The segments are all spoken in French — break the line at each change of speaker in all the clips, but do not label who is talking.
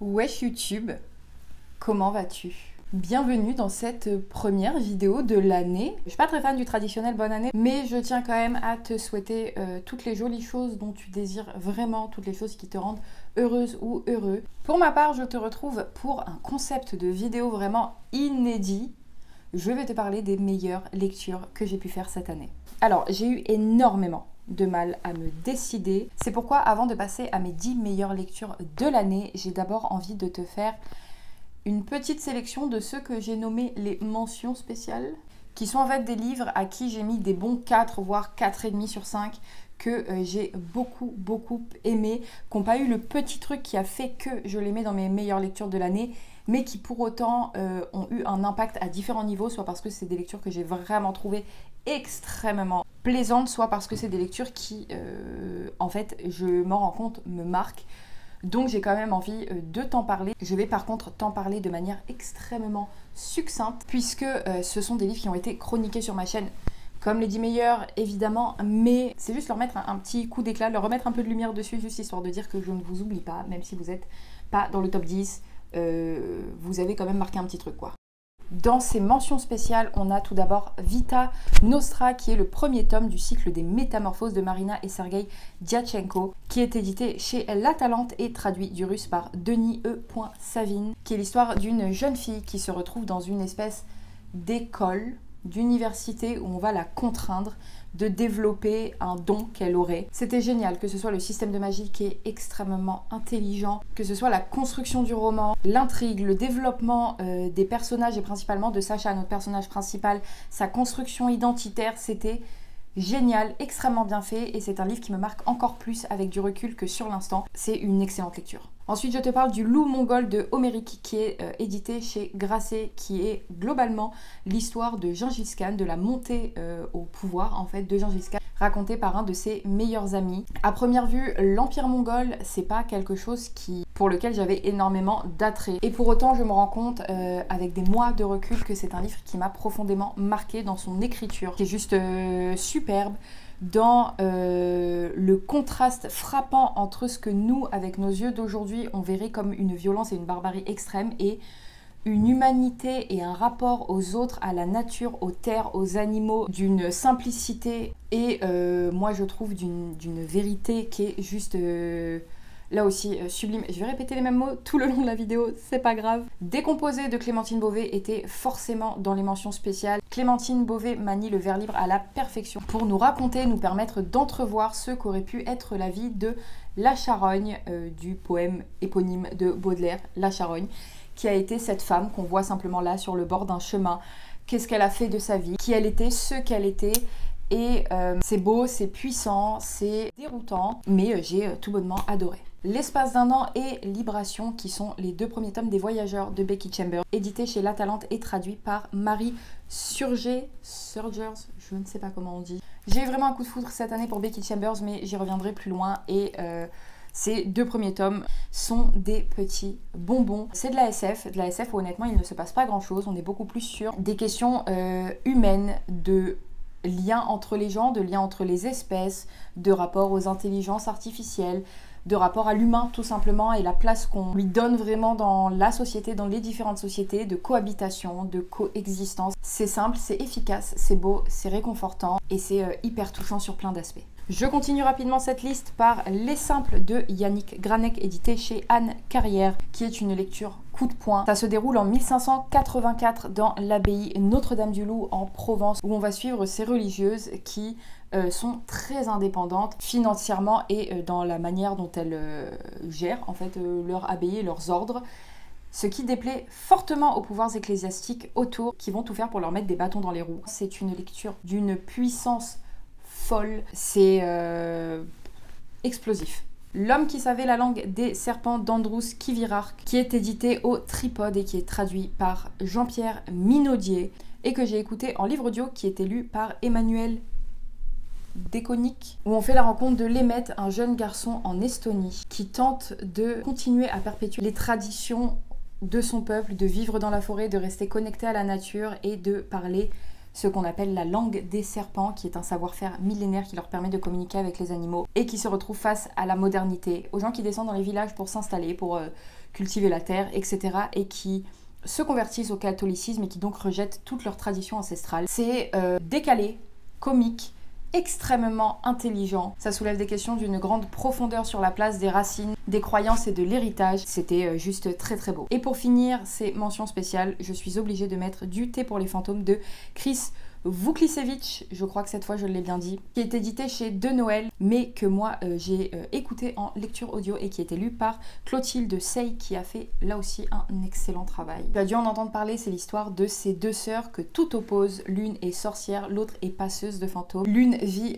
Wesh YouTube, comment vas-tu? Bienvenue dans cette première vidéo de l'année. Je suis pas très fan du traditionnel bonne année, mais je tiens quand même à te souhaiter toutes les jolies choses dont tu désires vraiment, toutes les choses qui te rendent heureuse ou heureux. Pour ma part, je te retrouve pour un concept de vidéo vraiment inédit. Je vais te parler des meilleures lectures que j'ai pu faire cette année. Alors, j'ai eu énormément de mal à me décider. C'est pourquoi, avant de passer à mes 10 meilleures lectures de l'année, j'ai d'abord envie de te faire une petite sélection de ceux que j'ai nommés les mentions spéciales, qui sont en fait des livres à qui j'ai mis des bons 4, voire 4,5 sur 5, que j'ai beaucoup aimé, qui n'ont pas eu le petit truc qui a fait que je les mets dans mes meilleures lectures de l'année, mais qui pour autant ont eu un impact à différents niveaux, soit parce que c'est des lectures que j'ai vraiment trouvées extrêmement plaisantes, soit parce que c'est des lectures qui, en fait, je m'en rends compte, me marquent. Donc j'ai quand même envie de t'en parler. Je vais par contre t'en parler de manière extrêmement succincte, puisque ce sont des livres qui ont été chroniqués sur ma chaîne, comme les 10 meilleurs évidemment, mais c'est juste leur mettre un petit coup d'éclat, leur remettre un peu de lumière dessus, juste histoire de dire que je ne vous oublie pas, même si vous n'êtes pas dans le top 10, vous avez quand même marqué un petit truc quoi. Dans ces mentions spéciales, on a tout d'abord Vita Nostra, qui est le premier tome du cycle des Métamorphoses de Marina et Sergueï Diatchenko, qui est édité chez La Talente et traduit du russe par Denis E. Savine, qui est l'histoire d'une jeune fille qui se retrouve dans une espèce d'école, d'université où on va la contraindre de développer un don qu'elle aurait. C'était génial, que ce soit le système de magie qui est extrêmement intelligent, que ce soit la construction du roman, l'intrigue, le développement des personnages et principalement de Sacha, notre personnage principal, sa construction identitaire, c'était génial, extrêmement bien fait et c'est un livre qui me marque encore plus avec du recul que sur l'instant. C'est une excellente lecture. Ensuite, je te parle du Loup mongol de Homérique qui est édité chez Grasset, qui est globalement l'histoire de Gengis Khan, de la montée au pouvoir en fait de Gengis Khan, racontée par un de ses meilleurs amis. À première vue, l'Empire mongol, c'est pas quelque chose pour lequel j'avais énormément d'attrait. Et pour autant, je me rends compte avec des mois de recul que c'est un livre qui m'a profondément marqué dans son écriture, qui est juste superbe, dans le contraste frappant entre ce que nous, avec nos yeux d'aujourd'hui, on verrait comme une violence et une barbarie extrême et une humanité et un rapport aux autres, à la nature, aux terres, aux animaux, d'une simplicité et moi je trouve d'une vérité qui est juste là aussi sublime. Je vais répéter les mêmes mots tout le long de la vidéo, c'est pas grave. Décomposé de Clémentine Beauvais était forcément dans les mentions spéciales. Clémentine Beauvais manie le vers libre à la perfection pour nous raconter, nous permettre d'entrevoir ce qu'aurait pu être la vie de La Charogne, du poème éponyme de Baudelaire, La Charogne, qui a été cette femme qu'on voit simplement là sur le bord d'un chemin. Qu'est-ce qu'elle a fait de sa vie, qui elle était, ce qu'elle était. Et c'est beau, c'est puissant, c'est déroutant, mais j'ai tout bonnement adoré. L'espace d'un an et Libration, qui sont les deux premiers tomes des Voyageurs de Becky Chambers, édités chez La Talente et traduits par Marie Surgers, je ne sais pas comment on dit. J'ai eu vraiment un coup de foudre cette année pour Becky Chambers, mais j'y reviendrai plus loin et ces deux premiers tomes sont des petits bonbons. C'est de la SF où honnêtement il ne se passe pas grand chose, on est beaucoup plus sur des questions humaines, de liens entre les gens, de liens entre les espèces, de rapport aux intelligences artificielles, de rapport à l'humain tout simplement et la place qu'on lui donne vraiment dans la société, dans les différentes sociétés, de cohabitation, de coexistence. C'est simple, c'est efficace, c'est beau, c'est réconfortant et c'est hyper touchant sur plein d'aspects. Je continue rapidement cette liste par Les Simples de Yannick Granek, édité chez Anne Carrière, qui est une lecture coup de poing. Ça se déroule en 1584 dans l'abbaye Notre-Dame-du-Loup en Provence, où on va suivre ces religieuses qui sont très indépendantes financièrement et dans la manière dont elles gèrent en fait leur abbaye et leurs ordres. Ce qui déplaît fortement aux pouvoirs ecclésiastiques autour, qui vont tout faire pour leur mettre des bâtons dans les roues. C'est une lecture d'une puissance folle, c'est explosif. L'homme qui savait la langue des serpents d'Andrus Kivirark, qui est édité au Tripode et qui est traduit par Jean-Pierre Minaudier et que j'ai écouté en livre audio qui est lu par Emmanuel Déconique, où on fait la rencontre de Lemet, un jeune garçon en Estonie qui tente de continuer à perpétuer les traditions de son peuple, de vivre dans la forêt, de rester connecté à la nature et de parler ce qu'on appelle la langue des serpents, qui est un savoir-faire millénaire qui leur permet de communiquer avec les animaux et qui se retrouve face à la modernité, aux gens qui descendent dans les villages pour s'installer, pour cultiver la terre, etc. et qui se convertissent au catholicisme et qui donc rejettent toutes leurs traditions ancestrales. C'est décalé, comique, extrêmement intelligent. Ça soulève des questions d'une grande profondeur sur la place des racines, des croyances et de l'héritage. C'était juste très très beau. Et pour finir, ces mentions spéciales, je suis obligée de mettre Du thé pour les fantômes de Chris Vuklisevich, je crois que cette fois je l'ai bien dit, qui est édité chez De Noël, mais que moi j'ai écouté en lecture audio et qui a été lu par Clotilde Sey, qui a fait là aussi un excellent travail. Tu as dû en entendre parler, c'est l'histoire de ces deux sœurs que tout oppose. L'une est sorcière, l'autre est passeuse de fantômes. L'une vit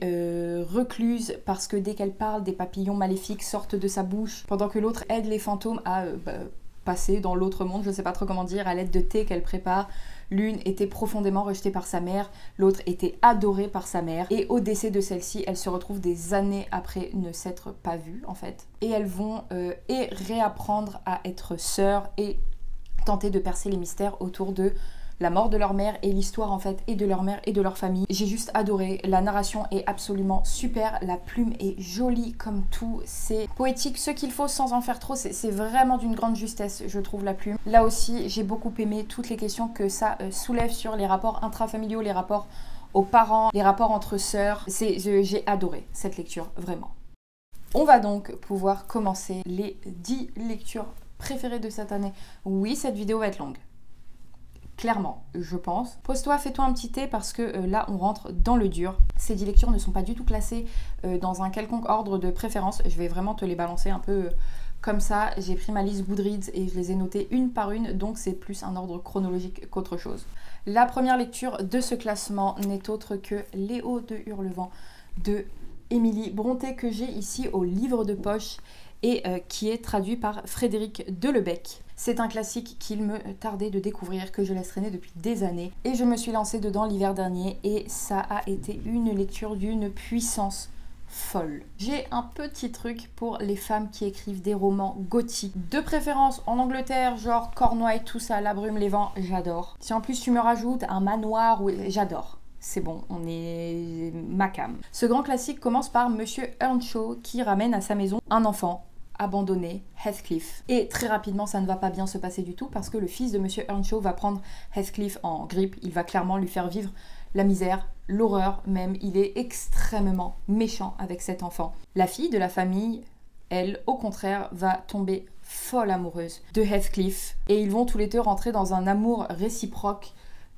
recluse parce que dès qu'elle parle, des papillons maléfiques sortent de sa bouche, pendant que l'autre aide les fantômes à passer dans l'autre monde, je sais pas trop comment dire, à l'aide de thé qu'elle prépare. L'une était profondément rejetée par sa mère, l'autre était adorée par sa mère. Et au décès de celle-ci, elles se retrouvent des années après ne s'être pas vues en fait. Et elles vont réapprendre à être sœurs et tenter de percer les mystères autour de la mort de leur mère et l'histoire en fait et de leur mère et de leur famille. J'ai juste adoré, la narration est absolument super, la plume est jolie comme tout, c'est poétique ce qu'il faut sans en faire trop, c'est vraiment d'une grande justesse je trouve la plume. Là aussi j'ai beaucoup aimé toutes les questions que ça soulève sur les rapports intrafamiliaux, les rapports aux parents, les rapports entre sœurs, j'ai adoré cette lecture vraiment. On va donc pouvoir commencer les 10 lectures préférées de cette année. Oui, cette vidéo va être longue. Clairement, je pense. Pose-toi, fais-toi un petit thé parce que là, on rentre dans le dur. Ces 10 lectures ne sont pas du tout classées dans un quelconque ordre de préférence. Je vais vraiment te les balancer un peu comme ça. J'ai pris ma liste Goodreads et je les ai notées une par une, donc c'est plus un ordre chronologique qu'autre chose. La première lecture de ce classement n'est autre que Léo de Hurlevent de Émilie Brontë, que j'ai ici au livre de poche et qui est traduit par Frédéric Delebecq. C'est un classique qu'il me tardait de découvrir, que je laisse traîner depuis des années. Et je me suis lancée dedans l'hiver dernier et ça a été une lecture d'une puissance folle. J'ai un petit truc pour les femmes qui écrivent des romans gothiques. De préférence en Angleterre, genre Cornouailles, tout ça, La Brume, les Vents, j'adore. Si en plus tu me rajoutes un manoir, j'adore. C'est bon, on est macam. Ce grand classique commence par Monsieur Earnshaw qui ramène à sa maison un enfant abandonné, Heathcliff. Et très rapidement, ça ne va pas bien se passer du tout parce que le fils de Monsieur Earnshaw va prendre Heathcliff en grippe. Il va clairement lui faire vivre la misère, l'horreur même. Il est extrêmement méchant avec cet enfant. La fille de la famille, elle, au contraire, va tomber folle amoureuse de Heathcliff. Et ils vont tous les deux rentrer dans un amour réciproque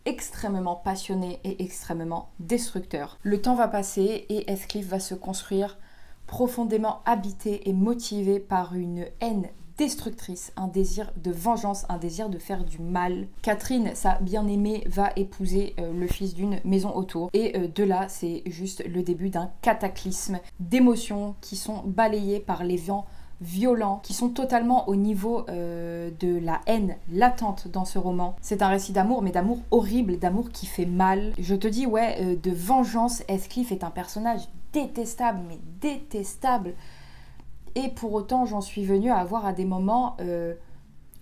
extrêmement passionné et extrêmement destructeur. Le temps va passer et Heathcliff va se construire profondément habité et motivé par une haine destructrice, un désir de vengeance, un désir de faire du mal. Catherine, sa bien-aimée, va épouser le fils d'une maison autour. Et de là, c'est juste le début d'un cataclysme d'émotions qui sont balayées par les vents violents, qui sont totalement au niveau de la haine latente dans ce roman. C'est un récit d'amour, mais d'amour horrible, d'amour qui fait mal. Je te dis, ouais, de vengeance, Heathcliff est un personnage détestable, mais détestable. Et pour autant, j'en suis venue à avoir à des moments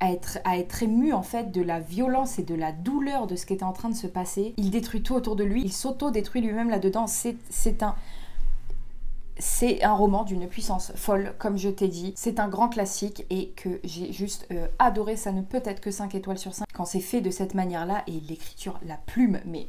à être émue en fait de la violence et de la douleur de ce qui était en train de se passer. Il détruit tout autour de lui, il s'auto-détruit lui-même là-dedans. C'est un roman d'une puissance folle, comme je t'ai dit. C'est un grand classique et que j'ai juste adoré. Ça ne peut être que 5 étoiles sur 5 quand c'est fait de cette manière-là. Et l'écriture, la plume, mais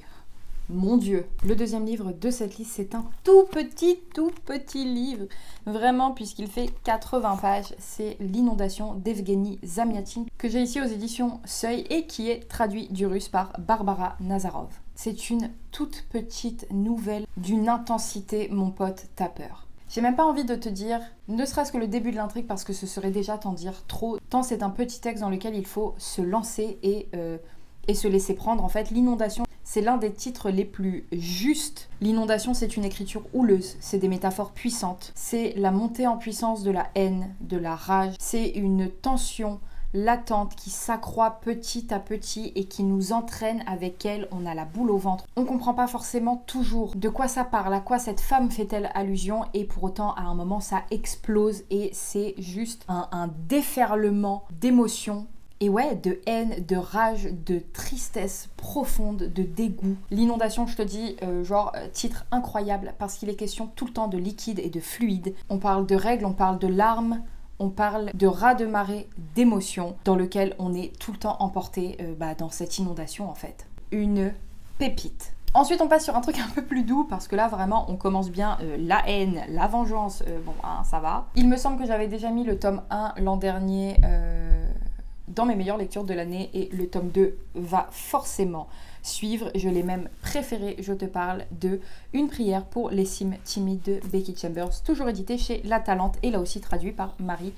mon Dieu. Le deuxième livre de cette liste, c'est un tout petit livre. Vraiment, puisqu'il fait 80 pages. C'est L'inondation d'Evgueni Zamyatin, que j'ai ici aux éditions Seuil et qui est traduit du russe par Barbara Nazarov. C'est une toute petite nouvelle d'une intensité, mon pote, t'as peur. J'ai même pas envie de te dire, ne serait-ce que le début de l'intrigue, parce que ce serait déjà t'en dire trop. Tant c'est un petit texte dans lequel il faut se lancer et se laisser prendre. En fait, L'inondation, c'est l'un des titres les plus justes. L'inondation, c'est une écriture houleuse, c'est des métaphores puissantes. C'est la montée en puissance de la haine, de la rage. C'est une tension latente qui s'accroît petit à petit et qui nous entraîne avec elle. On a la boule au ventre. On comprend pas forcément toujours de quoi ça parle, à quoi cette femme fait-elle allusion, et pour autant à un moment ça explose et c'est juste un déferlement d'émotions. Et ouais, de haine, de rage, de tristesse profonde, de dégoût. L'inondation, je te dis, titre incroyable parce qu'il est question tout le temps de liquide et de fluide. On parle de règles, on parle de larmes, On parle de raz-de-marée d'émotions dans lequel on est tout le temps emporté dans cette inondation en fait. Une pépite. Ensuite, on passe sur un truc un peu plus doux parce que là, vraiment, on commence bien la haine, la vengeance. Ça va. Il me semble que j'avais déjà mis le tome 1 l'an dernier dans mes meilleures lectures de l'année et le tome 2 va forcément suivre. Je l'ai même préféré. Je te parle de Une prière pour les cimes timides de Becky Chambers, toujours édité chez La Talente et là aussi traduit par Marie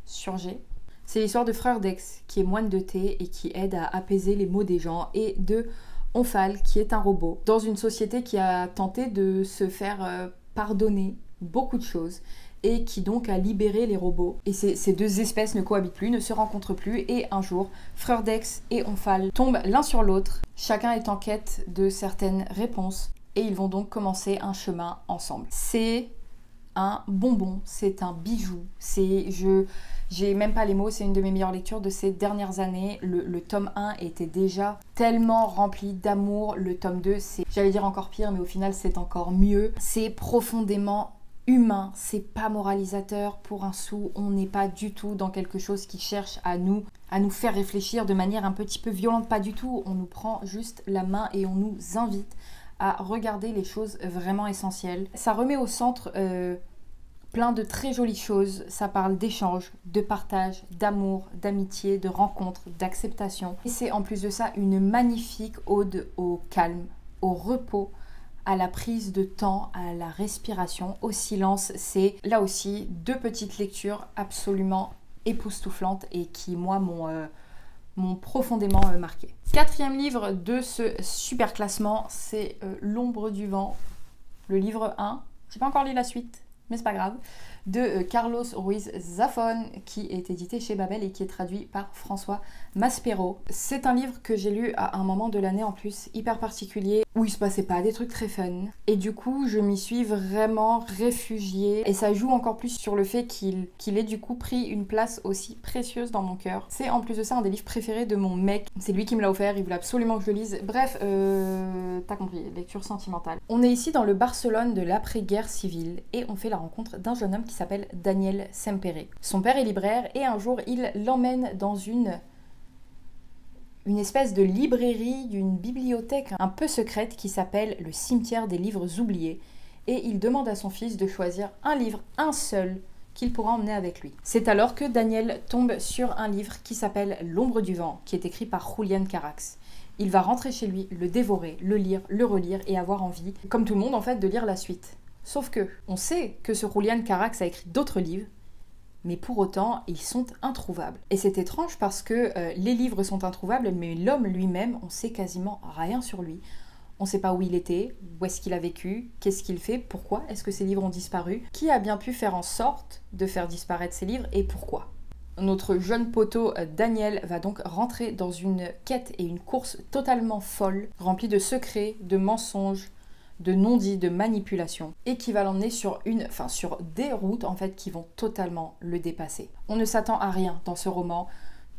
Surgé. C'est l'histoire de Frère Dex qui est moine de thé et qui aide à apaiser les maux des gens et de Omphale, qui est un robot, dans une société qui a tenté de se faire pardonner beaucoup de choses et qui donc a libéré les robots. Et ces deux espèces ne cohabitent plus, ne se rencontrent plus, et un jour, Frère Dex et Omphale tombent l'un sur l'autre, chacun est en quête de certaines réponses, et ils vont donc commencer un chemin ensemble. C'est un bonbon, c'est un bijou, j'ai même pas les mots, c'est une de mes meilleures lectures de ces dernières années. Le tome 1 était déjà tellement rempli d'amour. Le tome 2, c'est, j'allais dire encore pire, mais au final, c'est encore mieux. C'est profondément humain, c'est pas moralisateur pour un sou. On n'est pas du tout dans quelque chose qui cherche à nous faire réfléchir de manière un petit peu violente. Pas du tout, on nous prend juste la main et on nous invite à regarder les choses vraiment essentielles. Ça remet au centre plein de très jolies choses, ça parle d'échange, de partage, d'amour, d'amitié, de rencontres, d'acceptation. Et c'est en plus de ça une magnifique ode au calme, au repos, à la prise de temps, à la respiration, au silence. C'est là aussi deux petites lectures absolument époustouflantes et qui, moi, m'ont profondément marqué. Quatrième livre de ce super classement, c'est L'ombre du vent, le livre 1. J'ai pas encore lu la suite, mais c'est pas grave, de Carlos Ruiz Zafón, qui est édité chez Babel et qui est traduit par François Maspero. C'est un livre que j'ai lu à un moment de l'année en plus, hyper particulier, où il se passait pas des trucs très fun. Et du coup, je m'y suis vraiment réfugiée. Et ça joue encore plus sur le fait qu'il ait du coup pris une place aussi précieuse dans mon cœur. C'est en plus de ça un des livres préférés de mon mec. C'est lui qui me l'a offert, il voulait absolument que je le lise. Bref, t'as compris, lecture sentimentale. On est ici dans le Barcelone de l'après-guerre civile et on fait la rencontre d'un jeune homme qui s'appelle Daniel Sempere. Son père est libraire et un jour il l'emmène dans une espèce de librairie, d'une bibliothèque un peu secrète qui s'appelle le cimetière des livres oubliés et il demande à son fils de choisir un livre, un seul, qu'il pourra emmener avec lui. C'est alors que Daniel tombe sur un livre qui s'appelle L'ombre du vent, qui est écrit par Julián Carax. Il va rentrer chez lui, le dévorer, le lire, le relire et avoir envie, comme tout le monde en fait, de lire la suite. Sauf que, on sait que ce Julián Carax a écrit d'autres livres, mais pour autant, ils sont introuvables. Et c'est étrange parce que les livres sont introuvables, mais l'homme lui-même, on sait quasiment rien sur lui. On ne sait pas où il était, où est-ce qu'il a vécu, qu'est-ce qu'il fait, pourquoi est-ce que ces livres ont disparu, qui a bien pu faire en sorte de faire disparaître ces livres et pourquoi. Notre jeune poteau Daniel va donc rentrer dans une quête et une course totalement folle, remplie de secrets, de mensonges, de non-dits, de manipulations, et qui va l'emmener sur des routes en fait qui vont totalement le dépasser. On ne s'attend à rien dans ce roman,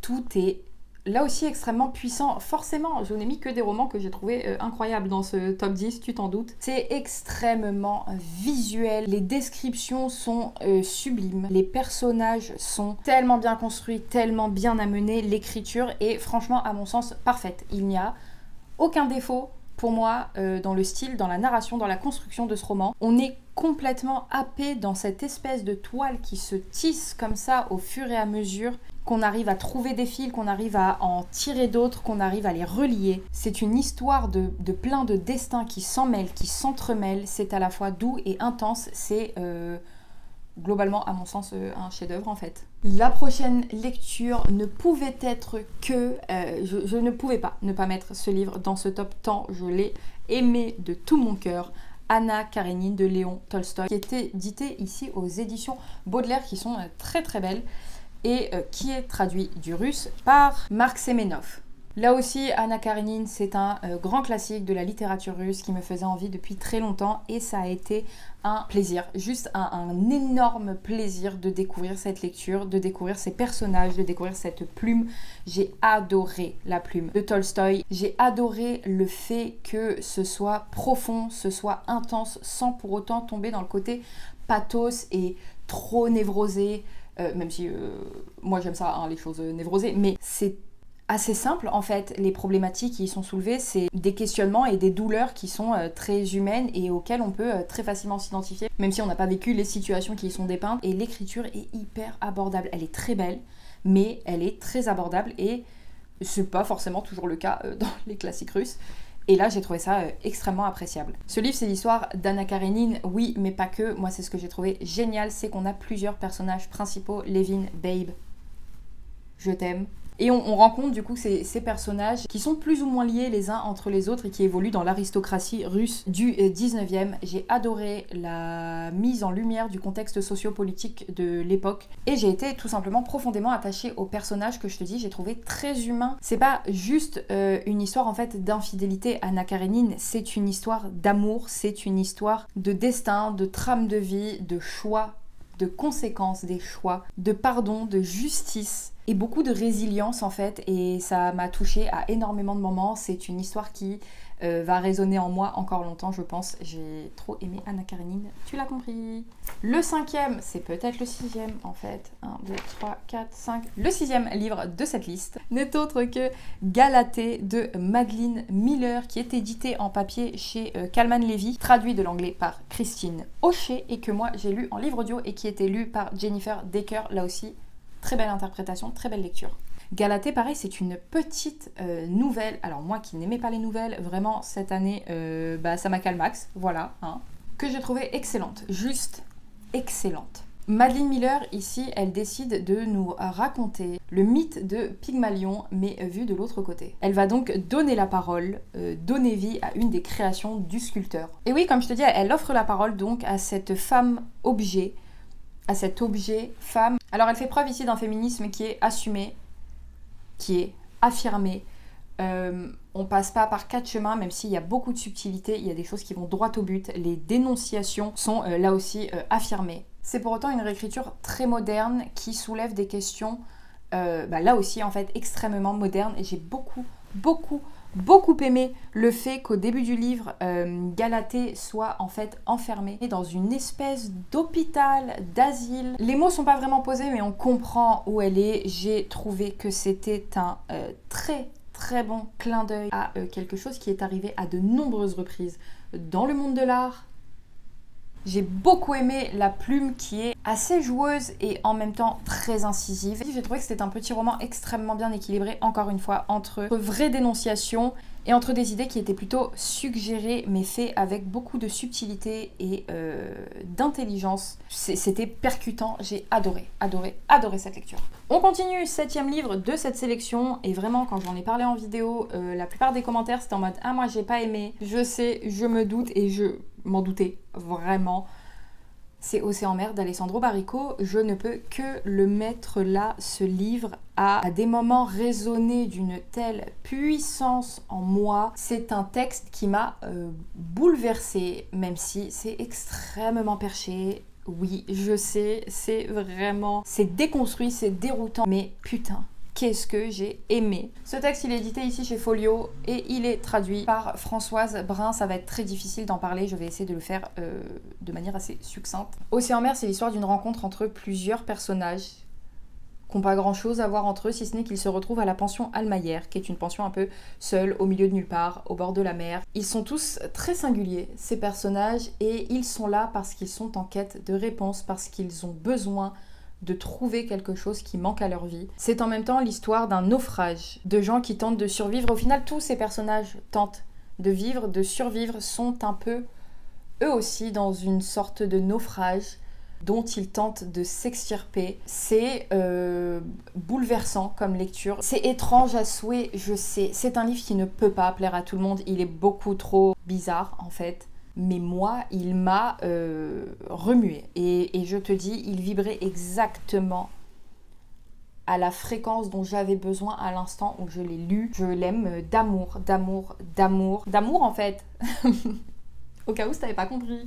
tout est là aussi extrêmement puissant. Forcément, je n'ai mis que des romans que j'ai trouvé incroyables dans ce top 10, tu t'en doutes. C'est extrêmement visuel, les descriptions sont sublimes, les personnages sont tellement bien construits, tellement bien amenés, l'écriture est franchement à mon sens parfaite. Il n'y a aucun défaut pour moi, dans le style, dans la narration, dans la construction de ce roman. On est complètement happé dans cette espèce de toile qui se tisse comme ça au fur et à mesure, qu'on arrive à trouver des fils, qu'on arrive à en tirer d'autres, qu'on arrive à les relier. C'est une histoire de plein de destins qui s'en mêlent, qui s'entremêlent. C'est à la fois doux et intense. C'est globalement, à mon sens, un chef-d'œuvre en fait. La prochaine lecture ne pouvait être que... je ne pouvais pas ne pas mettre ce livre dans ce top tant je l'ai aimé de tout mon cœur. Anna Karénine de Léon Tolstoï, qui était édité ici aux éditions Baudelaire, qui sont très très belles, et qui est traduit du russe par Marc Semenov. Là aussi, Anna Karénine, c'est un grand classique de la littérature russe qui me faisait envie depuis très longtemps et ça a été un plaisir, juste un énorme plaisir de découvrir cette lecture, de découvrir ces personnages, de découvrir cette plume. J'ai adoré la plume de Tolstoï, j'ai adoré le fait que ce soit profond, ce soit intense, sans pour autant tomber dans le côté pathos et trop névrosé. même si moi j'aime ça, hein, les choses névrosées, mais c'est assez simple en fait. Les problématiques qui y sont soulevées, c'est des questionnements et des douleurs qui sont très humaines et auxquelles on peut très facilement s'identifier, même si on n'a pas vécu les situations qui y sont dépeintes. Et l'écriture est hyper abordable, elle est très belle, mais elle est très abordable et c'est pas forcément toujours le cas dans les classiques russes. Et là, j'ai trouvé ça extrêmement appréciable. Ce livre, c'est l'histoire d'Anna Karénine, oui, mais pas que. Moi, c'est ce que j'ai trouvé génial, c'est qu'on a plusieurs personnages principaux. Levin, Babe, je t'aime. Et on rencontre du coup ces personnages qui sont plus ou moins liés les uns entre les autres et qui évoluent dans l'aristocratie russe du 19e. J'ai adoré la mise en lumière du contexte sociopolitique de l'époque et j'ai été tout simplement profondément attachée aux personnages que je te dis, j'ai trouvé très humains. C'est pas juste une histoire en fait d'infidélité. Anna Karénine, c'est une histoire d'amour, c'est une histoire de destin, de trame de vie, de choix, de conséquences des choix, de pardon, de justice et beaucoup de résilience en fait, et ça m'a touchée à énormément de moments. C'est une histoire qui va résonner en moi encore longtemps, je pense. J'ai trop aimé Anna Karénine, tu l'as compris. Le 5e, c'est peut-être le 6e en fait. 1, 2, 3, 4, 5. Le 6e livre de cette liste n'est autre que Galatée de Madeline Miller, qui est édité en papier chez Kalman Levy, traduit de l'anglais par Christine Hochet et que moi j'ai lu en livre audio et qui était lu par Jennifer Decker, là aussi. Très belle interprétation, très belle lecture. Galatée, pareil, c'est une petite nouvelle. Alors moi qui n'aimais pas les nouvelles, vraiment cette année, ça m'a calmax, voilà, hein, que j'ai trouvé excellente, juste excellente. Madeline Miller, ici, elle décide de nous raconter le mythe de Pygmalion, mais vu de l'autre côté. Elle va donc donner la parole, donner vie à une des créations du sculpteur. Et oui, comme je te dis, elle offre la parole donc à cette femme-objet, à cet objet femme. Alors elle fait preuve ici d'un féminisme qui est assumé, qui est affirmé. On passe pas par 4 chemins, même s'il y a beaucoup de subtilité, il y a des choses qui vont droit au but. Les dénonciations sont là aussi affirmées. C'est pour autant une réécriture très moderne qui soulève des questions là aussi en fait extrêmement modernes, et j'ai beaucoup aimé le fait qu'au début du livre, Galatée soit en fait enfermée dans une espèce d'hôpital, d'asile. Les mots sont pas vraiment posés, mais on comprend où elle est. J'ai trouvé que c'était un très bon clin d'œil à quelque chose qui est arrivé à de nombreuses reprises dans le monde de l'art. J'ai beaucoup aimé la plume qui est assez joueuse et en même temps très incisive. J'ai trouvé que c'était un petit roman extrêmement bien équilibré, encore une fois, entre vraies dénonciations et entre des idées qui étaient plutôt suggérées mais fait avec beaucoup de subtilité et d'intelligence. C'était percutant, j'ai adoré cette lecture. On continue, 7e livre de cette sélection, et vraiment quand j'en ai parlé en vidéo, la plupart des commentaires c'était en mode « Ah moi j'ai pas aimé, je sais, je me doute » et je m'en doutais vraiment. C'est Océan Mer d'Alessandro Baricco. Je ne peux que le mettre là. Ce livre a des moments résonnés d'une telle puissance en moi. C'est un texte qui m'a bouleversée, même si c'est extrêmement perché. Oui, je sais, c'est déconstruit, c'est déroutant, mais putain, qu'est-ce que j'ai aimé. Ce texte, il est édité ici chez Folio et il est traduit par Françoise Brun. Ça va être très difficile d'en parler, je vais essayer de le faire de manière assez succincte. Océan Mer, c'est l'histoire d'une rencontre entre plusieurs personnages qui n'ont pas grand-chose à voir entre eux, si ce n'est qu'ils se retrouvent à la pension Almayer, qui est une pension un peu seule, au milieu de nulle part, au bord de la mer. Ils sont tous très singuliers, ces personnages, et ils sont là parce qu'ils sont en quête de réponses, parce qu'ils ont besoin de trouver quelque chose qui manque à leur vie. C'est en même temps l'histoire d'un naufrage, de gens qui tentent de survivre. Au final, tous ces personnages tentent de vivre, de survivre, sont un peu, eux aussi, dans une sorte de naufrage dont ils tentent de s'extirper. C'est bouleversant comme lecture. C'est étrange à souhait, je sais. C'est un livre qui ne peut pas plaire à tout le monde. Il est beaucoup trop bizarre, en fait. Mais moi, il m'a remué. Et je te dis, il vibrait exactement à la fréquence dont j'avais besoin à l'instant où je l'ai lu. Je l'aime d'amour en fait. Au cas où tu n'avais pas compris.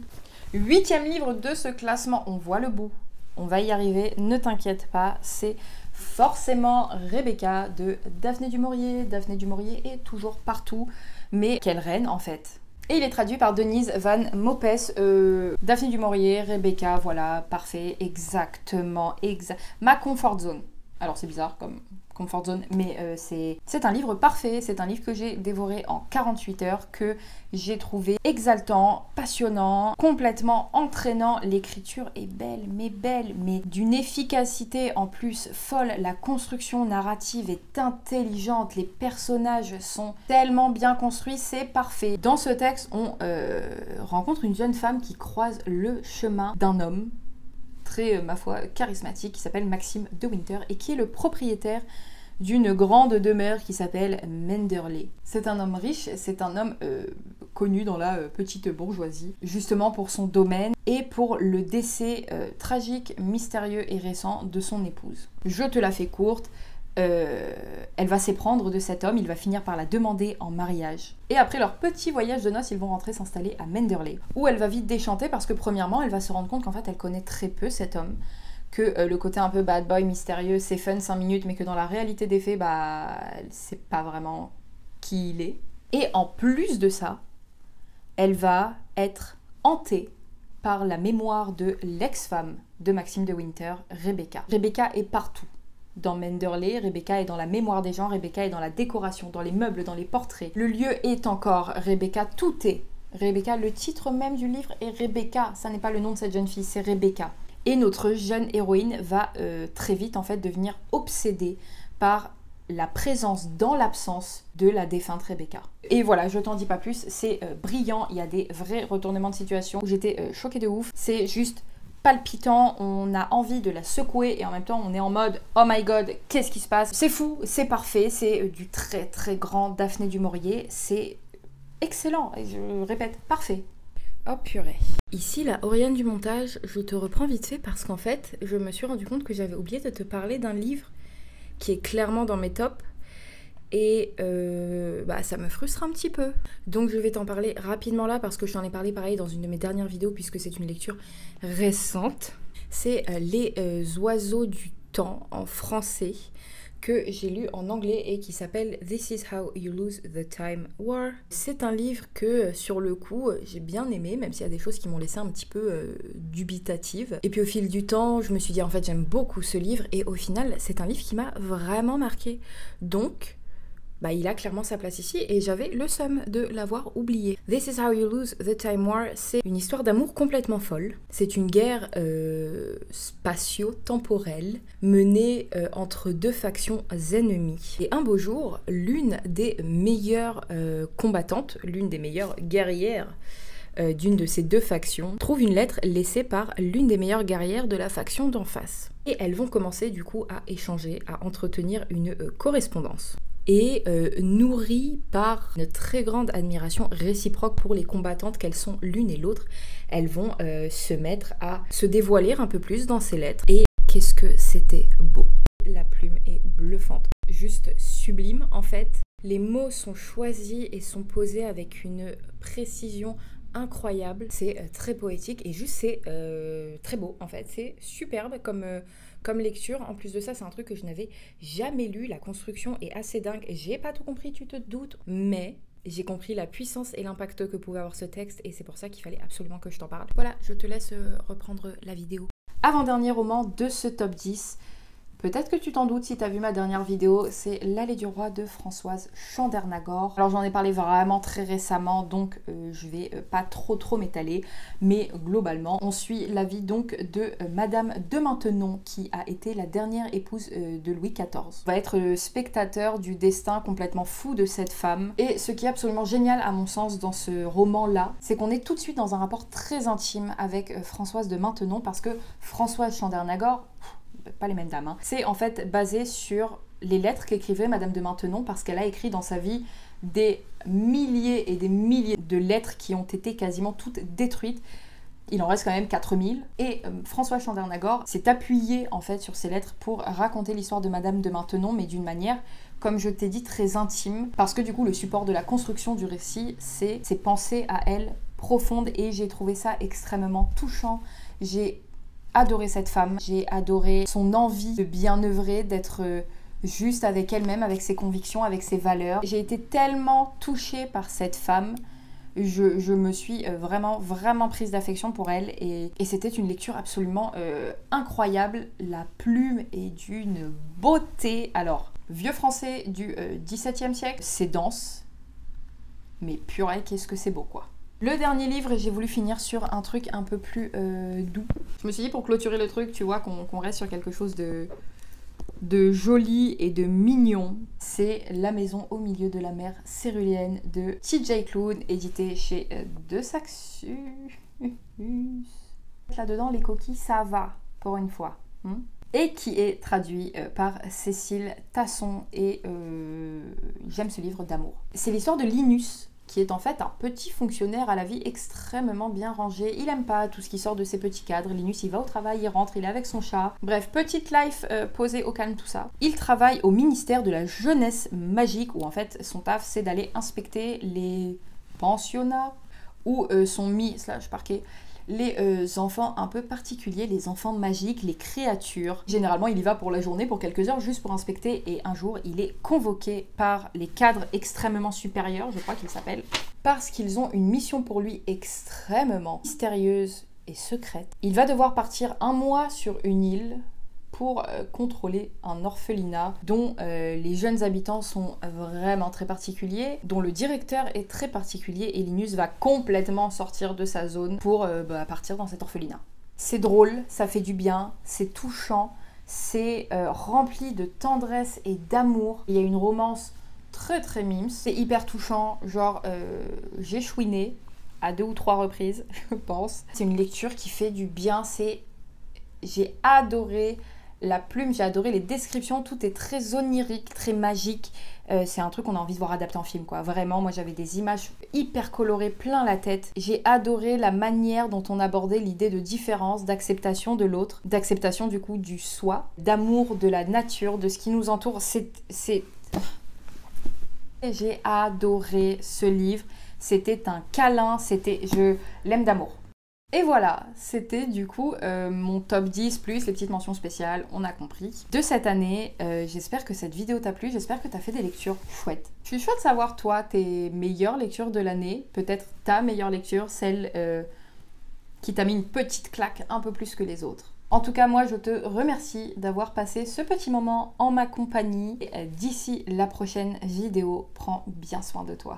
8e livre de ce classement, on voit le bout. On va y arriver, ne t'inquiète pas, c'est forcément Rebecca de Daphné du Maurier. Daphné du Maurier est toujours partout, mais quelle reine en fait. Et il est traduit par Denise Van Mopes, Daphné du Maurier, Rebecca, voilà, parfait, exactement, ma comfort zone. Alors c'est bizarre comme comfort zone, mais c'est un livre parfait, c'est un livre que j'ai dévoré en 48 heures, que j'ai trouvé exaltant, passionnant, complètement entraînant. L'écriture est belle, mais d'une efficacité en plus folle. La construction narrative est intelligente, les personnages sont tellement bien construits, c'est parfait. Dans ce texte, on rencontre une jeune femme qui croise le chemin d'un homme très, ma foi, charismatique, qui s'appelle Maxime de Winter et qui est le propriétaire d'une grande demeure qui s'appelle Manderley. C'est un homme riche, c'est un homme connu dans la petite bourgeoisie, justement pour son domaine et pour le décès tragique, mystérieux et récent de son épouse. Je te la fais courte. Elle va s'éprendre de cet homme, il va finir par la demander en mariage. Et après leur petit voyage de noces, ils vont rentrer s'installer à Manderley, où elle va vite déchanter parce que premièrement, elle va se rendre compte qu'en fait, elle connaît très peu cet homme, que le côté un peu bad boy, mystérieux, c'est fun 5 minutes, mais que dans la réalité des faits, elle sait pas vraiment qui il est. Et en plus de ça, elle va être hantée par la mémoire de l'ex-femme de Maxime de Winter, Rebecca. Rebecca est partout. Dans Manderley, Rebecca est dans la mémoire des gens, Rebecca est dans la décoration, dans les meubles, dans les portraits. Le lieu est encore Rebecca, tout est Rebecca. Le titre même du livre est Rebecca, ça n'est pas le nom de cette jeune fille, c'est Rebecca. Et notre jeune héroïne va très vite en fait devenir obsédée par la présence dans l'absence de la défunte Rebecca. Et voilà, je t'en dis pas plus, c'est brillant, il y a des vrais retournements de situation où j'étais choquée de ouf, c'est juste palpitant, on a envie de la secouer et en même temps on est en mode oh my god, qu'est-ce qui se passe? C'est fou, c'est parfait, c'est du très très grand Daphné du Maurier, c'est excellent, et je répète, parfait. Oh purée. Ici la Oriane du montage, je te reprends vite fait parce qu'en fait je me suis rendu compte que j'avais oublié de te parler d'un livre qui est clairement dans mes tops. Et ça me frustre un petit peu. Donc je vais t'en parler rapidement là parce que je t'en ai parlé pareil dans une de mes dernières vidéos puisque c'est une lecture récente. C'est Les oiseaux du temps en français que j'ai lu en anglais et qui s'appelle This is how you lose the time war. C'est un livre que sur le coup j'ai bien aimé, même s'il y a des choses qui m'ont laissé un petit peu dubitative. Et puis au fil du temps je me suis dit en fait j'aime beaucoup ce livre et au final c'est un livre qui m'a vraiment marqué. Donc il a clairement sa place ici et j'avais le seum de l'avoir oublié. This is how you lose the time war, c'est une histoire d'amour complètement folle. C'est une guerre spatio-temporelle menée entre deux factions ennemies. Et un beau jour, l'une des meilleures combattantes, l'une des meilleures guerrières d'une de ces deux factions, trouve une lettre laissée par l'une des meilleures guerrières de la faction d'en face. Et elles vont commencer du coup à échanger, à entretenir une correspondance. Et nourries par une très grande admiration réciproque pour les combattantes qu'elles sont l'une et l'autre, elles vont se mettre à se dévoiler un peu plus dans ces lettres. Et qu'est-ce que c'était beau! La plume est bluffante, juste sublime en fait. Les mots sont choisis et sont posés avec une précision incroyable. C'est très poétique et juste c'est très beau en fait. C'est superbe comme lecture. En plus de ça, c'est un truc que je n'avais jamais lu. La construction est assez dingue. J'ai pas tout compris, tu te doutes, mais j'ai compris la puissance et l'impact que pouvait avoir ce texte et c'est pour ça qu'il fallait absolument que je t'en parle. Voilà, je te laisse reprendre la vidéo. Avant-dernier roman de ce top 10. Peut-être que tu t'en doutes si tu as vu ma dernière vidéo, c'est L'Allée du Roi de Françoise Chandernagor. Alors j'en ai parlé vraiment très récemment, donc je vais pas trop m'étaler, mais globalement, on suit la vie donc de Madame de Maintenon, qui a été la dernière épouse de Louis XIV. On va être le spectateur du destin complètement fou de cette femme. Et ce qui est absolument génial à mon sens dans ce roman-là, c'est qu'on est tout de suite dans un rapport très intime avec Françoise de Maintenon, parce que Françoise Chandernagor, pas les mêmes dames, hein. C'est en fait basé sur les lettres qu'écrivait Madame de Maintenon parce qu'elle a écrit dans sa vie des milliers et des milliers de lettres qui ont été quasiment toutes détruites. Il en reste quand même 4000 et François Chandernagor s'est appuyé en fait sur ces lettres pour raconter l'histoire de Madame de Maintenon, mais d'une manière, comme je t'ai dit, très intime, parce que du coup le support de la construction du récit, c'est ses pensées à elle profondes et j'ai trouvé ça extrêmement touchant. J'ai adoré cette femme, j'ai adoré son envie de bien œuvrer, d'être juste avec elle-même, avec ses convictions, avec ses valeurs. J'ai été tellement touchée par cette femme Je me suis vraiment prise d'affection pour elle et c'était une lecture absolument incroyable. La plume est d'une beauté. Alors, vieux français du XVIIe siècle, c'est dense, mais purée, qu'est-ce que c'est beau quoi. Le dernier livre, j'ai voulu finir sur un truc un peu plus doux. Je me suis dit pour clôturer le truc, tu vois, qu'on reste sur quelque chose de joli et de mignon. C'est La maison au milieu de la mer céruléenne de TJ Klune, édité chez De Saxus. Là-dedans, les coquilles, ça va, pour une fois. Et qui est traduit par Cécile Tasson. Et j'aime ce livre d'amour. C'est l'histoire de Linus, qui est en fait un petit fonctionnaire à la vie extrêmement bien rangé. Il aime pas tout ce qui sort de ses petits cadres. Linus, il va au travail, il rentre, il est avec son chat. Bref, petite life posée au calme, tout ça. Il travaille au ministère de la jeunesse magique, où en fait, son taf, c'est d'aller inspecter les pensionnats où sont mis, /parquet, les enfants un peu particuliers, les enfants magiques, les créatures. Généralement, il y va pour la journée, pour quelques heures, juste pour inspecter. Et un jour, il est convoqué par les cadres extrêmement supérieurs, je crois qu'ils s'appellent, parce qu'ils ont une mission pour lui extrêmement mystérieuse et secrète. Il va devoir partir un mois sur une île pour contrôler un orphelinat dont les jeunes habitants sont vraiment très particuliers, dont le directeur est très particulier, et Linus va complètement sortir de sa zone pour partir dans cet orphelinat. C'est drôle, ça fait du bien, c'est touchant, c'est rempli de tendresse et d'amour. Il y a une romance très mimes, c'est hyper touchant, genre j'ai chouiné à 2 ou 3 reprises, je pense. C'est une lecture qui fait du bien, j'ai adoré la plume, j'ai adoré les descriptions, tout est très onirique, très magique. C'est un truc qu'on a envie de voir adapté en film, quoi. Vraiment, moi j'avais des images hyper colorées, plein la tête. J'ai adoré la manière dont on abordait l'idée de différence, d'acceptation de l'autre, d'acceptation du coup du soi, d'amour de la nature, de ce qui nous entoure. J'ai adoré ce livre. C'était un câlin, je l'aime d'amour. Et voilà, c'était du coup mon top 10 plus les petites mentions spéciales, on a compris, de cette année. J'espère que cette vidéo t'a plu, j'espère que t'as fait des lectures chouettes. Je suis chouette de savoir, toi, tes meilleures lectures de l'année, peut-être ta meilleure lecture, celle qui t'a mis une petite claque un peu plus que les autres. En tout cas, moi, je te remercie d'avoir passé ce petit moment en ma compagnie. Et d'ici la prochaine vidéo, prends bien soin de toi.